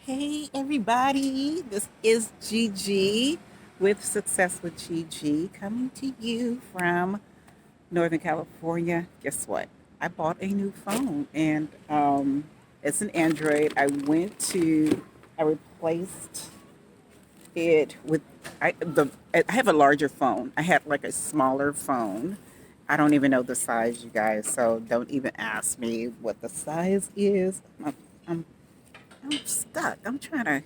Hey everybody, this is Gigi with Success with Gigi coming to you from Northern California. Guess what? I bought a new phone and it's an Android. I replaced it with I have a larger phone. I had like a smaller phone. I don't even know the size, you guys, so don't even ask me what the size is. I'm I'm stuck. I'm trying to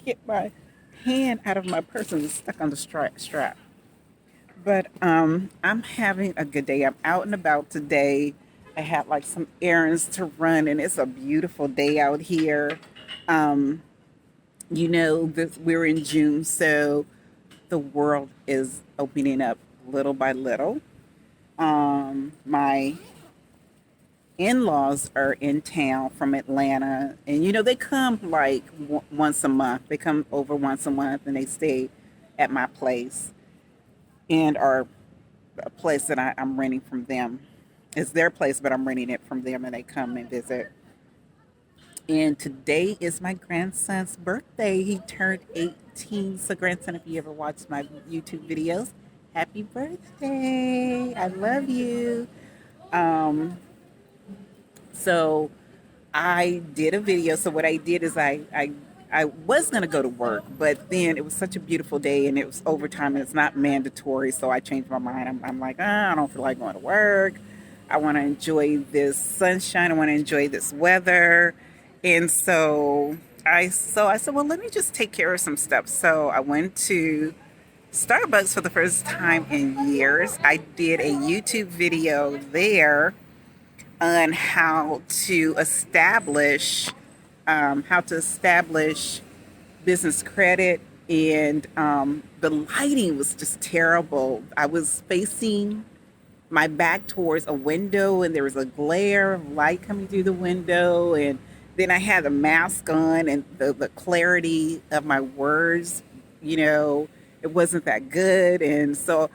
get my hand out of my purse and it's stuck on the strap. But I'm having a good day. I'm out and about today. I had like some errands to run, and it's a beautiful day out here. Um, we're in June, so the world is opening up little by little. My in-laws are in town from Atlanta, and they come like once a month. They come over once a month and they stay at my place and are a place that I'm renting from them. It's their place, but I'm renting it from them, and they come and visit. And today is my grandson's birthday. He turned 18. So, grandson, if you ever watch my YouTube videos, happy birthday! I love you. Um, so I did a video. So what I did is I was gonna go to work, but then it was such a beautiful day and it was overtime and it's not mandatory. So I changed my mind. I'm like, I don't feel like going to work. I want to enjoy this sunshine. I want to enjoy this weather. And so I said, well, let me just take care of some stuff. So I went to Starbucks for the first time in years. I did a YouTube video there on how to establish business credit, and the lighting was just terrible. I was facing my back towards a window, and there was a glare of light coming through the window, and then I had a mask on, and the clarity of my words, you know, it wasn't that good, and so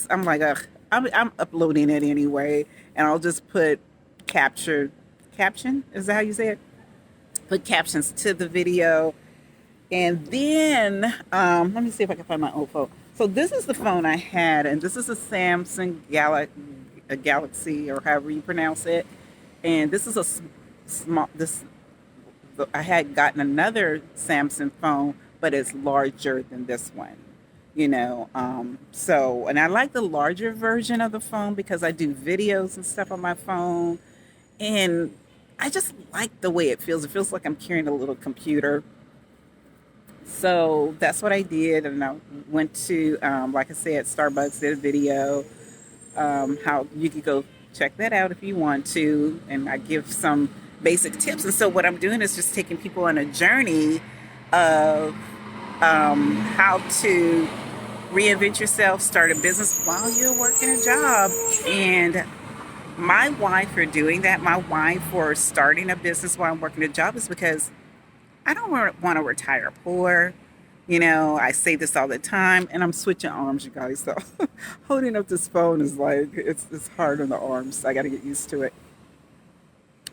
I'm like, ugh, I'm uploading it anyway, and I'll just put capture caption. Is that how you say it? Put captions to the video, and then let me see if I can find my old phone. So this is the phone I had, and this is a Samsung Galaxy, or however you pronounce it. And this is a small. I had gotten another Samsung phone, but it's larger than this one. And I like the larger version of the phone because I do videos and stuff on my phone, and I just like the way it feels. It feels like I'm carrying a little computer. So that's what I did, and I went to, like I said, Starbucks. Did a video. How you could go check that out if you want to, and I give some basic tips. And so what I'm doing is just taking people on a journey of how to reinvent yourself, start a business while you're working a job, and my why for doing that, my why for starting a business while I'm working a job is because I don't want to retire poor. I say this all the time, and I'm switching arms, you guys. So holding up this phone is like it's hard on the arms. I got to get used to it.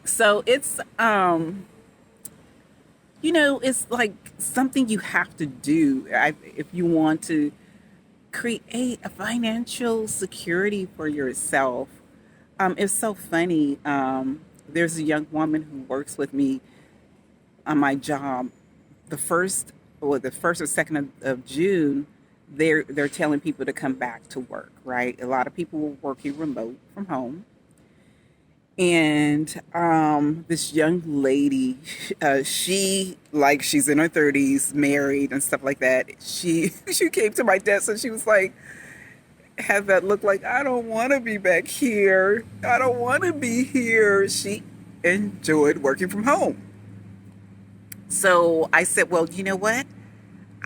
So it's like something you have to do if you want to create a financial security for yourself. It's so funny. There's a young woman who works with me on my job. The first or second of June, they're telling people to come back to work. Right, a lot of people were working remote from home, and this young lady, she's in her 30s, married and stuff like that. She came to my desk and she was like, had that look like, I don't want to be back here. I don't want to be here. She enjoyed working from home. So I said, well, you know what?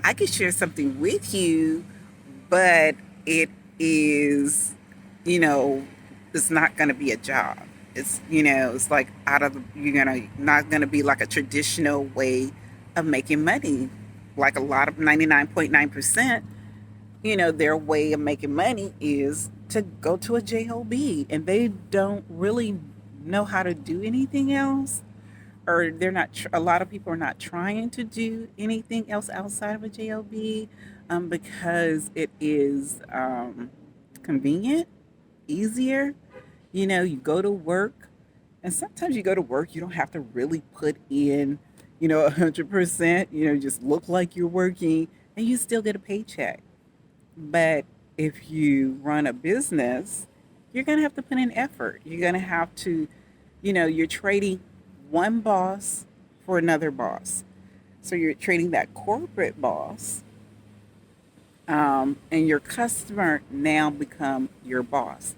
I could share something with you, but it is, you know, it's not going to be a job. It's like you're not going to be like a traditional way of making money. Like a lot of 99.9%, their way of making money is to go to a job, and they don't really know how to do anything else. or they're not, a lot of people are not trying to do anything else outside of a job, because it is convenient, easier. You know, you go to work, and sometimes you go to work, you don't have to really put in, 100%, just look like you're working, and you still get a paycheck. But if you run a business, you're going to have to put in effort. You're going to have to, you're trading one boss for another boss. So you're trading that corporate boss, and your customer now become your boss.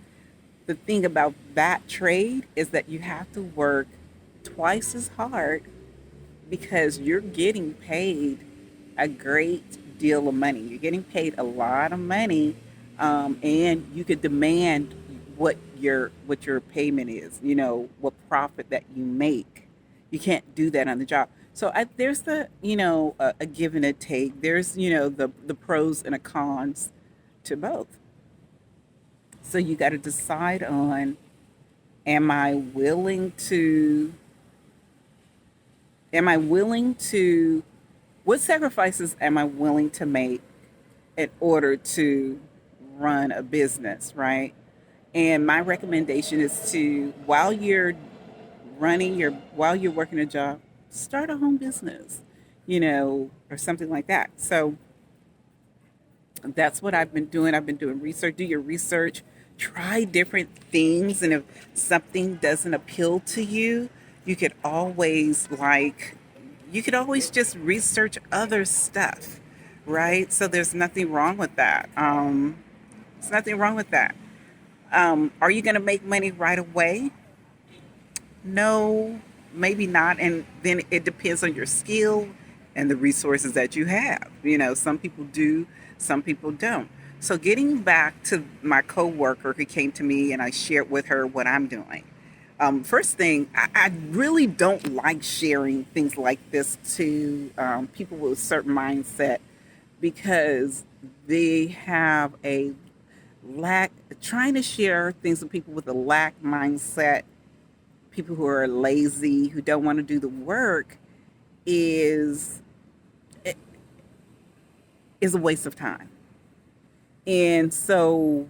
The thing about that trade is that you have to work twice as hard because you're getting paid a great deal of money. You're getting paid a lot of money, and you could demand what your payment is. What profit that you make. You can't do that on the job. So there's the a give and a take. There's the pros and the cons to both. So you got to decide on, am I willing to am I willing to what sacrifices am I willing to make in order to run a business, right? And my recommendation is to, while you're working a job, start a home business, or something like that. So that's what I've been doing. I've been doing research. Do your research, try different things, and if something doesn't appeal to you, you could always just research other stuff, right? So there's nothing wrong with that. There's nothing wrong with that. Are you going to make money right away? No, maybe not. And then it depends on your skill and the resources that you have. Some people do, some people don't. So getting back to my coworker who came to me and I shared with her what I'm doing. First thing, I really don't like sharing things like this to people with a certain mindset because they have a lack, trying to share things with people with a lack mindset, people who are lazy, who don't want to do the work, is is a waste of time. And so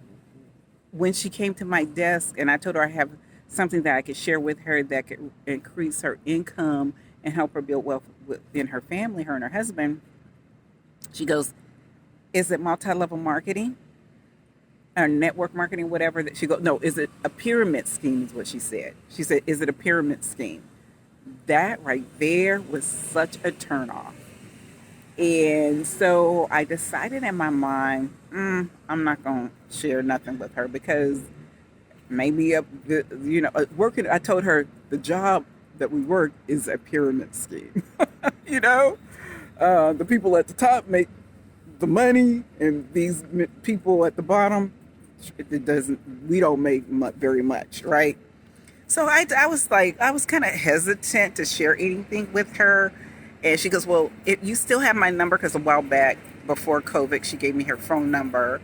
when she came to my desk and I told her I have something that I could share with her that could increase her income and help her build wealth within her family, her and her husband, she goes, "Is it multi-level marketing or network marketing, whatever?" That she goes, "No, is it a pyramid scheme?" Is what she said. She said, "Is it a pyramid scheme?" That right there was such a turnoff. And so I decided in my mind, I'm not going to share nothing with her because maybe working. I told her the job that we work is a pyramid scheme. you know, the people at the top make the money, and these people at the bottom, it doesn't. We don't make very much, right? So I was kind of hesitant to share anything with her. And she goes, "Well, if you still have my number," because a while back before COVID, she gave me her phone number.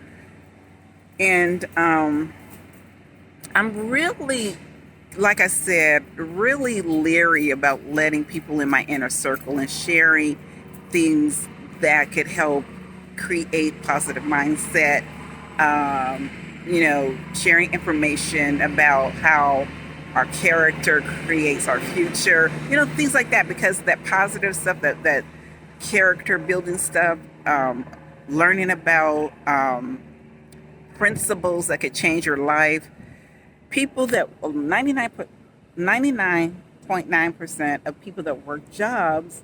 And I'm really, like I said, really leery about letting people in my inner circle and sharing things that could help create positive mindset. Sharing information about how our character creates our future, things like that, because that positive stuff, that character building stuff, learning about principles that could change your life. People that 99.9% of people that work jobs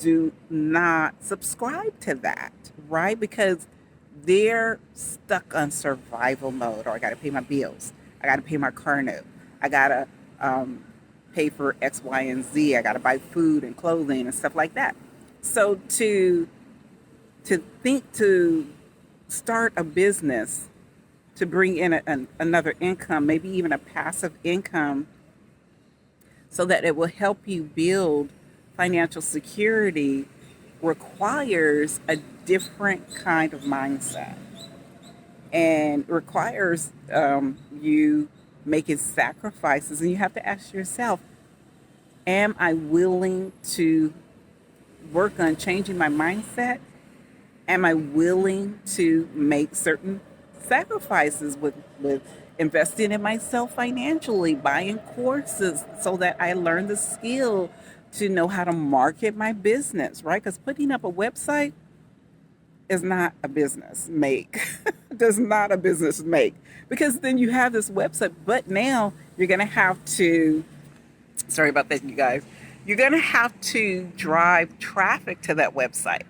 do not subscribe to that, right? Because they're stuck on survival mode. Or I got to pay my bills. I got to pay my car note. I got to pay for X, Y, and Z. I got to buy food and clothing and stuff like that. So to start a business to bring in another income, maybe even a passive income, so that it will help you build financial security, requires a different kind of mindset and requires you making sacrifices. And you have to ask yourself, Am I willing to work on changing my mindset? Am I willing to make certain sacrifices with investing in myself financially, buying courses so that I learn the skill to know how to market my business, right? Because putting up a website is not a business make. Does not a business make. Because then you have this website, but now you're going to have to, sorry about that, you guys, you're going to have to drive traffic to that website.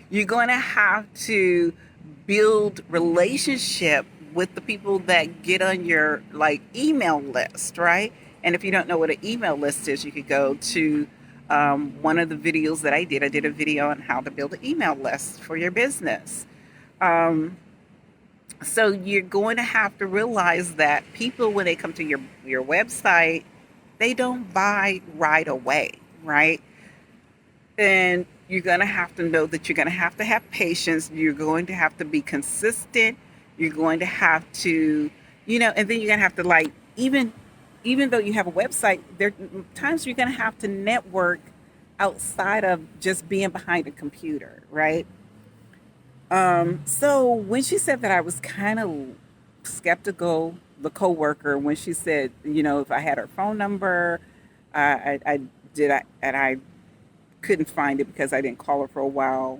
You're going to have to build relationship with the people that get on your like email list, right? And if you don't know what an email list is, you could go to one of the videos that I did. I did a video on how to build an email list for your business. Um, so you're going to have to realize that people, when they come to your website, they don't buy right away, right? And you're going to have to know that you're going to have patience. You're going to have to be consistent. You're going to have to, and then you're going to have to like, even though you have a website, there are times you're going to have to network outside of just being behind a computer, right? So when she said that, I was kind of skeptical, the coworker, when she said, if I had her phone number, I did, and I couldn't find it because I didn't call her for a while.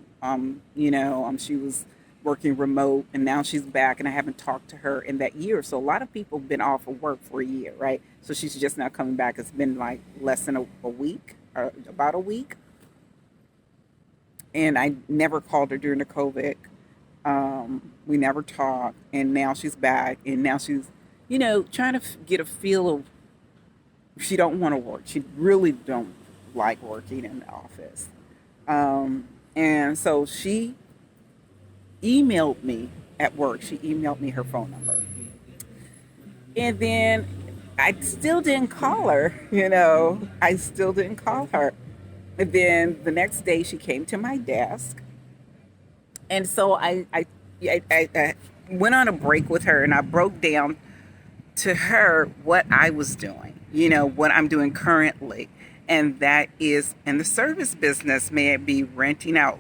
She was working remote, and now she's back, and I haven't talked to her in that year. So a lot of people have been off of work for a year, right? So she's just now coming back. It's been like less than a week, or about a week, and I never called her during the COVID. We never talked, and now she's back, and now she's, trying to get a feel of, she don't want to work. She really don't like working in the office. And so she emailed me at work. She emailed me her phone number. And then I still didn't call her, I still didn't call her. And then the next day she came to my desk. And so I went on a break with her, and I broke down to her what I was doing, what I'm doing currently. And that is in the service business. May it be renting out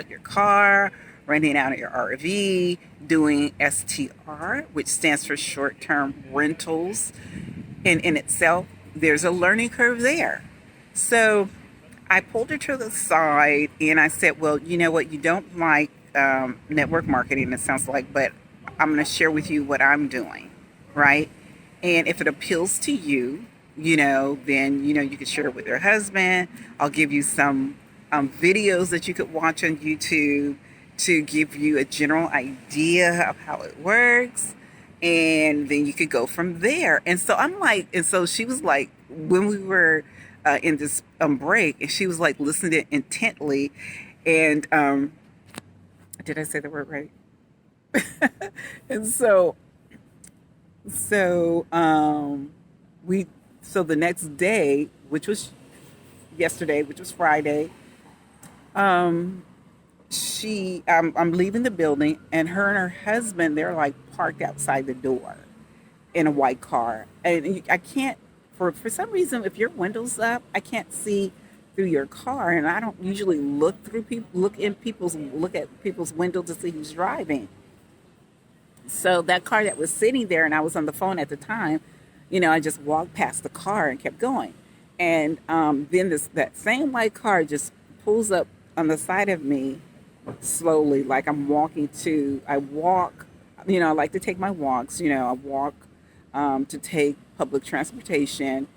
your car, renting out your RV, doing STR, which stands for short term rentals. And in itself, there's a learning curve there. So I pulled her to the side and I said, well, you know what? You don't like network marketing, it sounds like, but I'm going to share with you what I'm doing, right? And if it appeals to you, then, you can share it with your husband. I'll give you some videos that you could watch on YouTube to give you a general idea of how it works. And then you could go from there. And so so she was like, when we were in this break, and she was like listening intently. And did I say the word right? And so the next day, which was yesterday, which was Friday, I'm leaving the building, and her husband, they're like parked outside the door in a white car. And I can't, for some reason, if your window's up, I can't see through your car, and I don't usually look at people's window to see who's driving. So that car that was sitting there, and I was on the phone at the time, I just walked past the car and kept going. And then that same white car just pulls up on the side of me slowly, like I walk, I like to take my walks, I walk to take public transportation.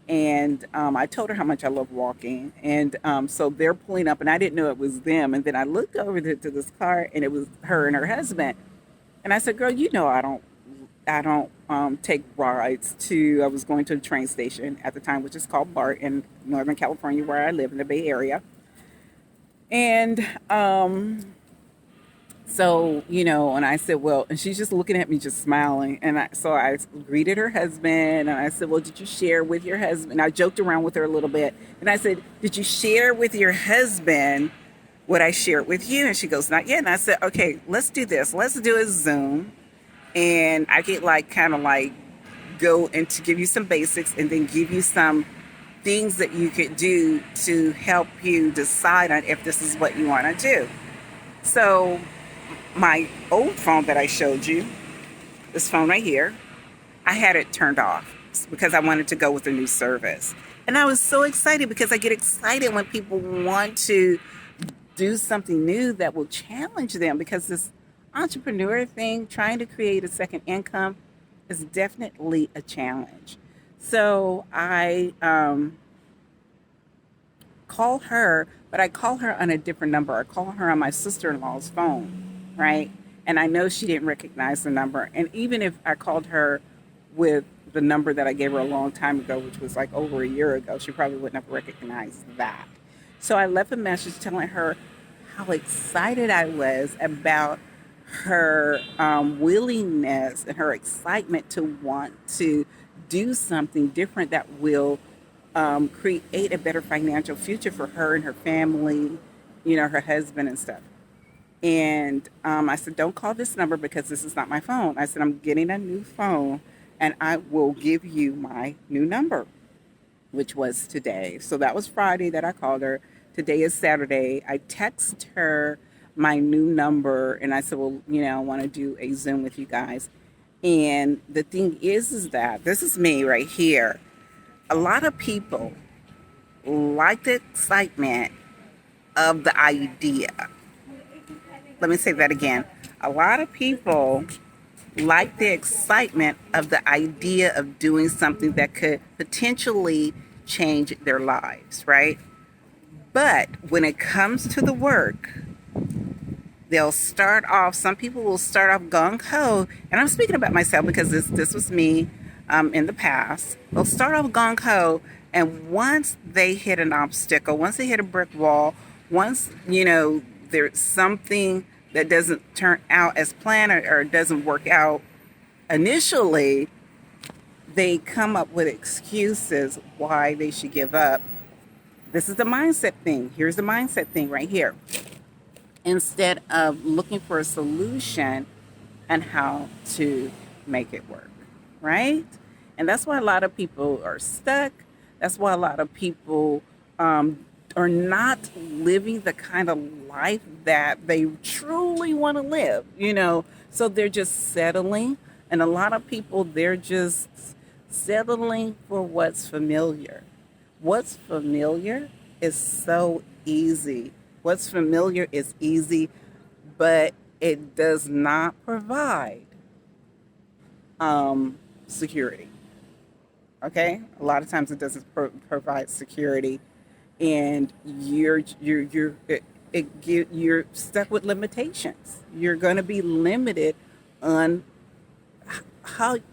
And I told her how much I love walking. And so they're pulling up, and I didn't know it was them. And then I looked over to this car, and it was her and her husband. And I said, girl, I don't take rides I was going to the train station at the time, which is called BART in Northern California, where I live in the Bay Area. And and I said, well, and she's just looking at me, just smiling. And so I greeted her husband, and I said, well, did you share with your husband? I joked around with her a little bit. And I said, did you share with your husband what I shared with you? And she goes, not yet. And I said, okay, let's do this. Let's do a Zoom. And I could kind of go into give you some basics, and then give you some things that you could do to help you decide on if this is what you want to do. So my old phone that I showed you, this phone right here, I had it turned off because I wanted to go with a new service. And I was so excited because I get excited when people want to do something new that will challenge them, because this entrepreneur thing, trying to create a second income, is definitely a challenge. So I call her, but I call her on a different number. I call her on my sister-in-law's phone, right? And I know she didn't recognize the number. And even if I called her with the number that I gave her a long time ago, which was like over a year ago, she probably wouldn't have recognized that. So I left a message telling her how excited I was about her willingness and her excitement to want to do something different that will create a better financial future for her and her family, her husband and stuff. And I said, don't call this number because this is not my phone. I said, I'm getting a new phone and I will give you my new number, which was today. So that was Friday that I called her. Today is Saturday. I text her my new number and I said, well, I want to do a Zoom with you guys. And the thing is that this is me right here. A lot of people like the excitement of the idea. Let me say that again. A lot of people like the excitement of the idea of doing something that could potentially change their lives, right? But when it comes to the work, they'll start off, some people will start off gung-ho, and I'm speaking about myself because this was me in the past. They'll start off gung-ho, and once they hit an obstacle, once they hit a brick wall, once, there's something that doesn't turn out as planned or doesn't work out initially, they come up with excuses why they should give up. This is the mindset thing. Here's the mindset thing right here. Instead of looking for a solution and how to make it work, right? And that's why a lot of people are stuck. That's why a lot of people are not living the kind of life that they truly want to live, So they're just settling. And a lot of people, they're just settling for what's familiar. What's familiar is so easy. What's familiar is easy, but it does not provide security. Okay? A lot of times it doesn't provide security, and you're stuck with limitations. You're going to be limited on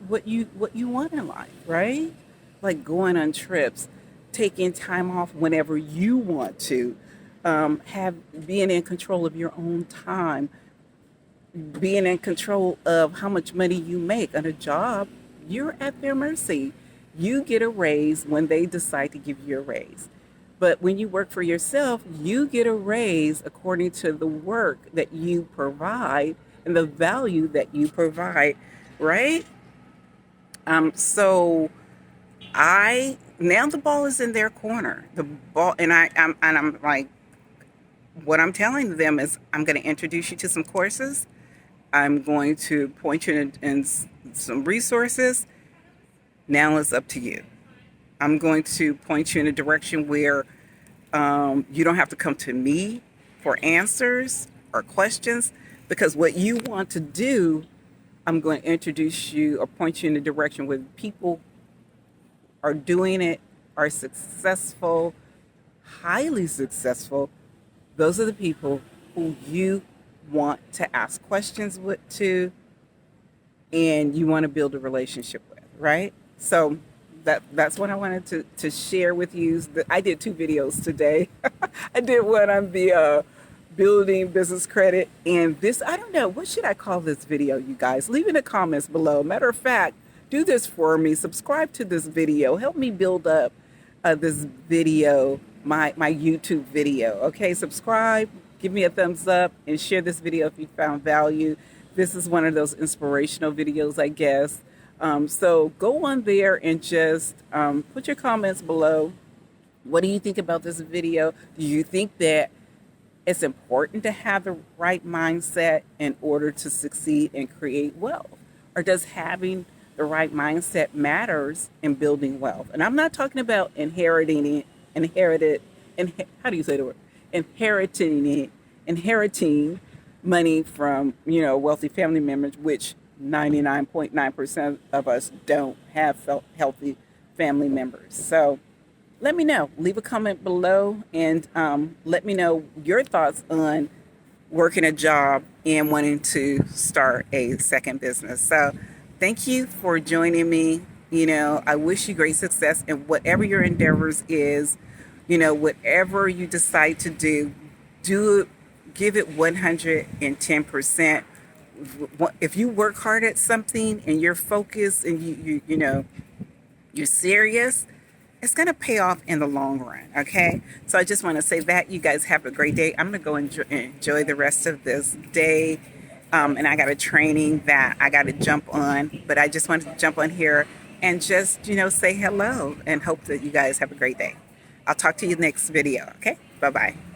what you want in life, right? Like going on trips, taking time off whenever you want to, being in control of your own time, being in control of how much money you make on a job. You're at their mercy. You get a raise when they decide to give you a raise. But when you work for yourself, you get a raise according to the work that you provide and the value that you provide, right? So now the ball is in their corner. The ball, and I'm like, what I'm telling them is, I'm going to introduce you to some courses. I'm going to point you in some resources. Now it's up to you. I'm going to point you in a direction where you don't have to come to me for answers or questions, because what you want to do, I'm going to introduce you or point you in a direction where people are doing it, are successful, highly successful. Those are the people who you want to ask questions to, and you want to build a relationship with, right? So that's what I wanted to share with you. I did 2 videos today. I did one on the building business credit, and this, I don't know, what should I call this video, you guys? Leave in the comments below. Matter of fact, do this for me. Subscribe to this video. Help me build up this video, my YouTube video. Okay, subscribe, give me a thumbs up, and share this video if you found value. This is one of those inspirational videos, I guess. So go on there and just put your comments below. What do you think about this video? Do you think that it's important to have the right mindset in order to succeed and create wealth? Or does having the right mindset matters in building wealth? And I'm not talking about inheriting it, how do you say the word? Inheriting it, inheriting money from, wealthy family members, which 99.9% of us don't have healthy family members. So let me know. Leave a comment below and let me know your thoughts on working a job and wanting to start a second business. So thank you for joining me. I wish you great success in whatever your endeavors is. Whatever you decide to do it, give it 110%. If you work hard at something and you're focused and you're serious, it's going to pay off in the long run. Okay. So I just want to say that you guys have a great day. I'm going to go enjoy the rest of this day. And I got a training that I got to jump on, but I just wanted to jump on here and just, say hello and hope that you guys have a great day. I'll talk to you next video. Okay. Bye-bye.